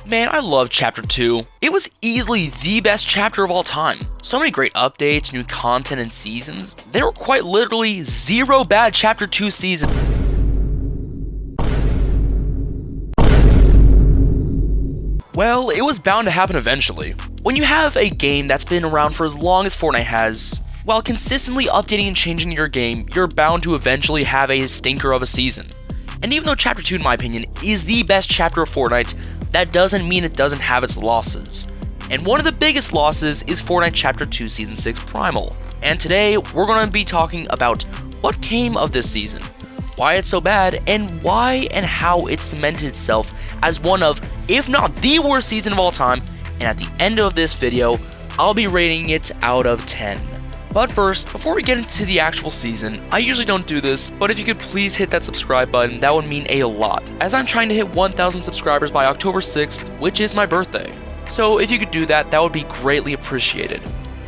Man, I love Chapter 2. It was easily the best chapter of all time. So many great updates, new content, and seasons. There were quite literally zero bad Chapter 2 seasons. Well, it was bound to happen eventually. When you have a game that's been around for as long as Fortnite has, while consistently updating and changing your game, you're bound to eventually have a stinker of a season. And even though Chapter 2, in my opinion, is the best chapter of Fortnite, that doesn't mean it doesn't have its losses. And one of the biggest losses is Fortnite Chapter 2 Season 6 Primal. And today, we're going to be talking about what came of this season, why it's so bad, and why and how it cemented itself as one of, if not the worst season of all time. And at the end of this video, I'll be rating it out of 10. But first, before we get into the actual season, I usually don't do this, but if you could please hit that subscribe button, that would mean a lot, as I'm trying to hit 1,000 subscribers by October 6th, which is my birthday. So if you could do that, that would be greatly appreciated.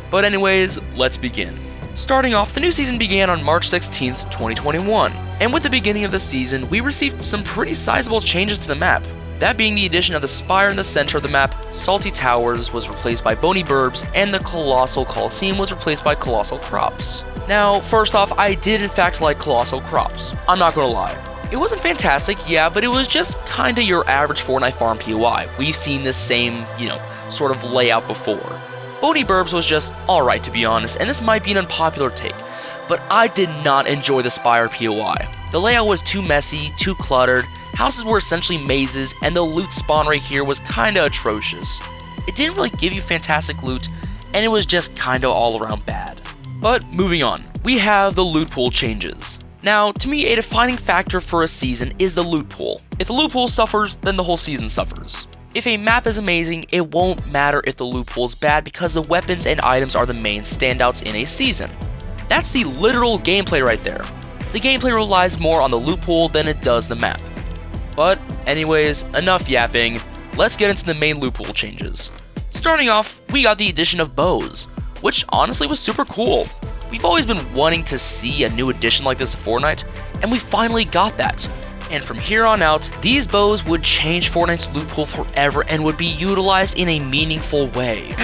But anyways, let's begin. Starting off, the new season began on March 16th, 2021, and with the beginning of the season, we received some pretty sizable changes to the map. That being the addition of the spire in the center of the map, Salty Towers was replaced by Bony Burbs, and the Colossal Coliseum was replaced by Colossal Crops. Now, first off, I did in fact like Colossal Crops. I'm not gonna lie. It wasn't fantastic, yeah, but it was just kinda your average Fortnite farm POI. We've seen this same, sort of layout before. Bony Burbs was just alright, to be honest, and this might be an unpopular take, but I did not enjoy the Spire POI. The layout was too messy, too cluttered, houses were essentially mazes, and the loot spawn right here was kinda atrocious. It didn't really give you fantastic loot, and it was just kinda all around bad. But moving on, we have the loot pool changes. Now, to me, a defining factor for a season is the loot pool. If the loot pool suffers, then the whole season suffers. If a map is amazing, it won't matter if the loot pool is bad because the weapons and items are the main standouts in a season. That's the literal gameplay right there. The gameplay relies more on the loot pool than it does the map. But anyways, enough yapping, let's get into the main loot pool changes. Starting off, we got the addition of bows, which honestly was super cool. We've always been wanting to see a new addition like this to Fortnite, and we finally got that. And from here on out, these bows would change Fortnite's loot pool forever and would be utilized in a meaningful way.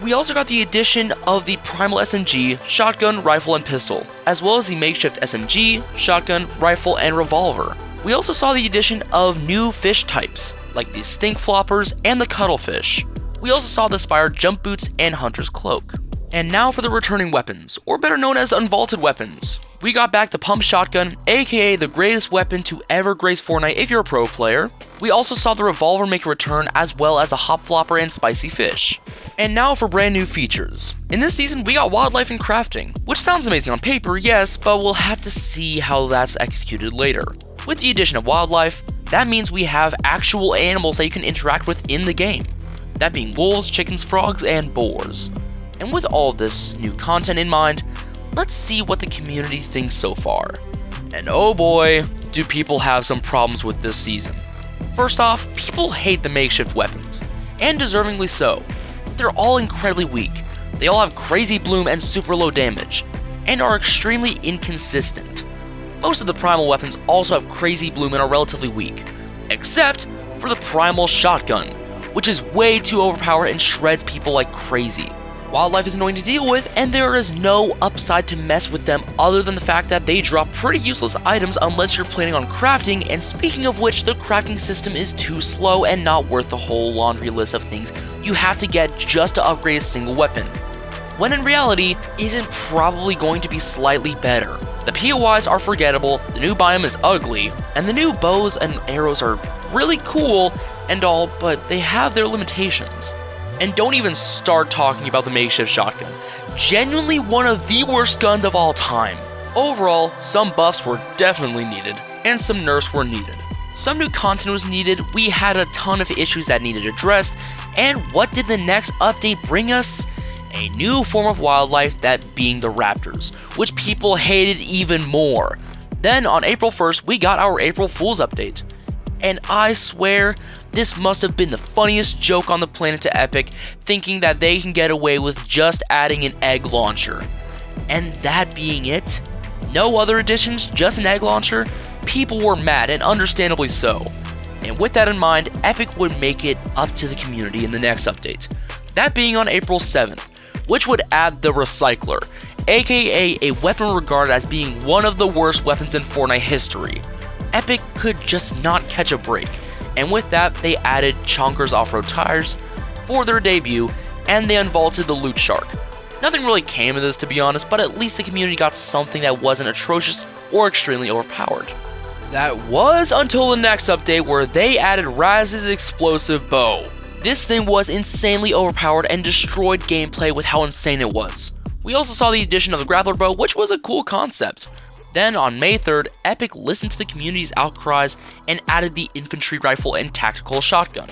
We also got the addition of the Primal SMG, shotgun, rifle, and pistol, as well as the makeshift SMG, shotgun, rifle, and revolver. We also saw the addition of new fish types, like the stink floppers and the cuttlefish. We also saw the Spire jump boots and hunter's cloak. And now for the returning weapons, or better known as unvaulted weapons. We got back the pump shotgun, aka the greatest weapon to ever grace Fortnite if you're a pro player. We also saw the revolver make a return, as well as the hop flopper and spicy fish. And now for brand new features. In this season, we got wildlife and crafting, which sounds amazing on paper, yes, but we'll have to see how that's executed later. With the addition of wildlife, that means we have actual animals that you can interact with in the game. That being wolves, chickens, frogs, and boars. And with all this new content in mind, let's see what the community thinks so far. And oh boy, do people have some problems with this season. First off, people hate the makeshift weapons, and deservingly so. They're all incredibly weak. They all have crazy bloom and super low damage, and are extremely inconsistent. Most of the primal weapons also have crazy bloom and are relatively weak, except for the primal shotgun, which is way too overpowered and shreds people like crazy. Wildlife is annoying to deal with, and there is no upside to mess with them other than the fact that they drop pretty useless items unless you're planning on crafting, and speaking of which, the crafting system is too slow and not worth the whole laundry list of things you have to get just to upgrade a single weapon, when in reality, isn't probably going to be slightly better. The POIs are forgettable, the new biome is ugly, and the new bows and arrows are really cool and all, but they have their limitations. And don't even start talking about the makeshift shotgun. Genuinely one of the worst guns of all time. Overall, some buffs were definitely needed, and some nerfs were needed. Some new content was needed, we had a ton of issues that needed addressed, and what did the next update bring us? A new form of wildlife, that being the raptors, which people hated even more. Then on April 1st, we got our April Fool's update. And I swear, this must have been the funniest joke on the planet to Epic, thinking that they can get away with just adding an egg launcher. And that being it? No other additions, just an egg launcher? People were mad, and understandably so. And with that in mind, Epic would make it up to the community in the next update, that being on April 7th, which would add the Recycler, aka a weapon regarded as being one of the worst weapons in Fortnite history. Epic could just not catch a break, and with that they added Chonkers off-road tires for their debut, and they unvaulted the Loot Shark. Nothing really came of this, to be honest, but at least the community got something that wasn't atrocious or extremely overpowered. That was until the next update, where they added Raz's explosive bow. This thing was insanely overpowered and destroyed gameplay with how insane it was. We also saw the addition of the grappler bow, which was a cool concept. Then on May 3rd, Epic listened to the community's outcries and added the infantry rifle and tactical shotgun.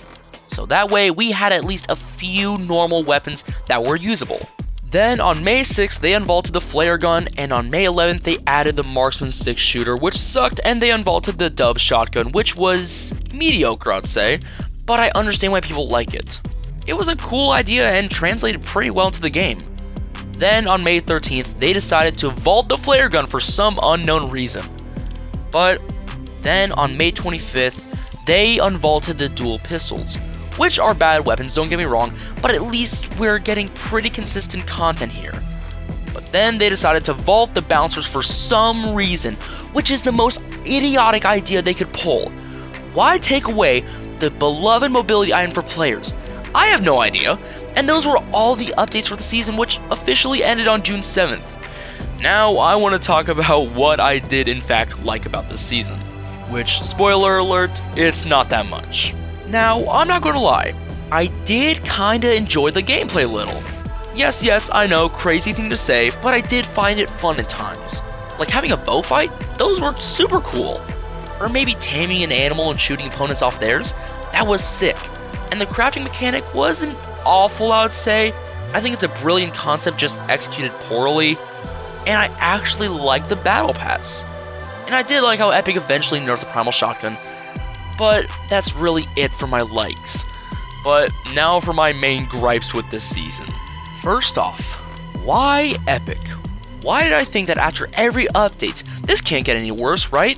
So that way we had at least a few normal weapons that were usable. Then on May 6th, they unvaulted the flare gun, and on May 11th, they added the Marksman 6-shooter, which sucked, and they unvaulted the Dub shotgun, which was mediocre, I'd say, but I understand why people like it. It was a cool idea and translated pretty well into the game. Then on May 13th, they decided to vault the flare gun for some unknown reason. But then on May 25th, they unvaulted the dual pistols, which are bad weapons, don't get me wrong, but at least we're getting pretty consistent content here. But then they decided to vault the bouncers for some reason, which is the most idiotic idea they could pull. Why take away the beloved mobility item for players? I have no idea, and those were all the updates for the season, which officially ended on June 7th. Now I want to talk about what I did in fact like about this season, which, spoiler alert, it's not that much. Now, I'm not gonna lie, I did kinda enjoy the gameplay a little. Yes, I know, crazy thing to say, but I did find it fun at times. Like having a bow fight, those were super cool. Or maybe taming an animal and shooting opponents off theirs, that was sick. And the crafting mechanic wasn't awful, I would say. I think it's a brilliant concept, just executed poorly. And I actually liked the battle pass. And I did like how Epic eventually nerfed the Primal shotgun, but that's really it for my likes. But now for my main gripes with this season. First off, why Epic? Why did I think that after every update, this can't get any worse, right?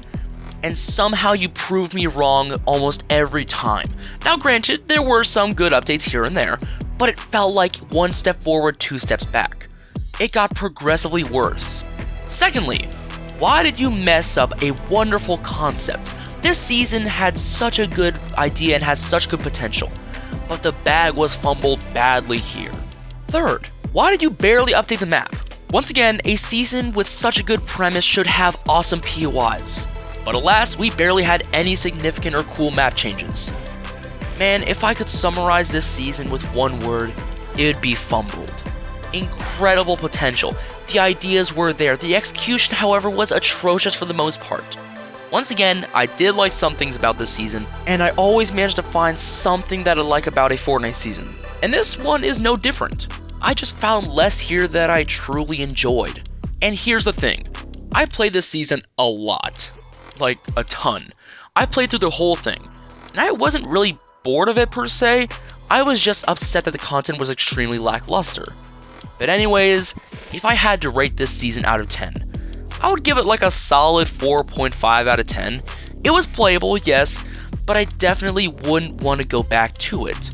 And somehow you proved me wrong almost every time. Now granted, there were some good updates here and there, but it felt like one step forward, two steps back. It got progressively worse. Secondly, why did you mess up a wonderful concept? This season had such a good idea and had such good potential, but the bag was fumbled badly here. Third, why did you barely update the map? Once again, a season with such a good premise should have awesome POIs, but alas, we barely had any significant or cool map changes. Man, if I could summarize this season with one word, it would be fumbled. Incredible potential, the ideas were there, the execution however was atrocious for the most part. Once again, I did like some things about this season, and I always managed to find something that I like about a Fortnite season. And this one is no different. I just found less here that I truly enjoyed. And here's the thing, I played this season a lot. Like, a ton. I played through the whole thing, and I wasn't really bored of it per se, I was just upset that the content was extremely lackluster. But anyways, if I had to rate this season out of 10, I would give it like a solid 4.5 out of 10. It was playable, yes, but I definitely wouldn't want to go back to it.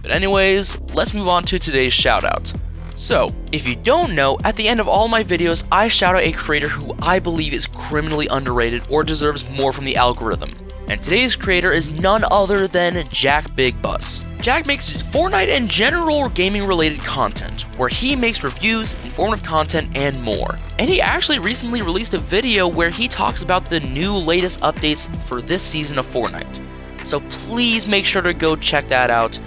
But anyways, let's move on to today's shoutout. So, if you don't know, at the end of all my videos, I shout out a creator who I believe is criminally underrated or deserves more from the algorithm. And today's creator is none other than Jack Big Bus. Jack makes Fortnite and general gaming related content, where he makes reviews, informative content, and more. And he actually recently released a video where he talks about the new latest updates for this season of Fortnite. So please make sure to go check that out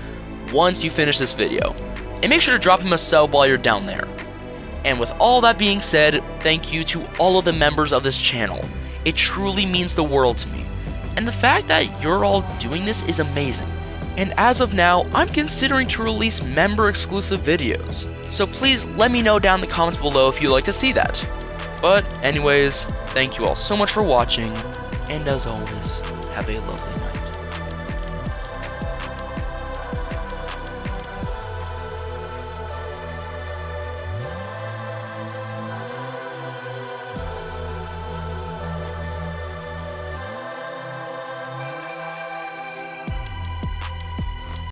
once you finish this video. And make sure to drop him a sub while you're down there. And with all that being said, thank you to all of the members of this channel. It truly means the world to me. And the fact that you're all doing this is amazing. And as of now, I'm considering to release member exclusive videos. So please let me know down in the comments below if you'd like to see that. But anyways, thank you all so much for watching, and as always, have a lovely day.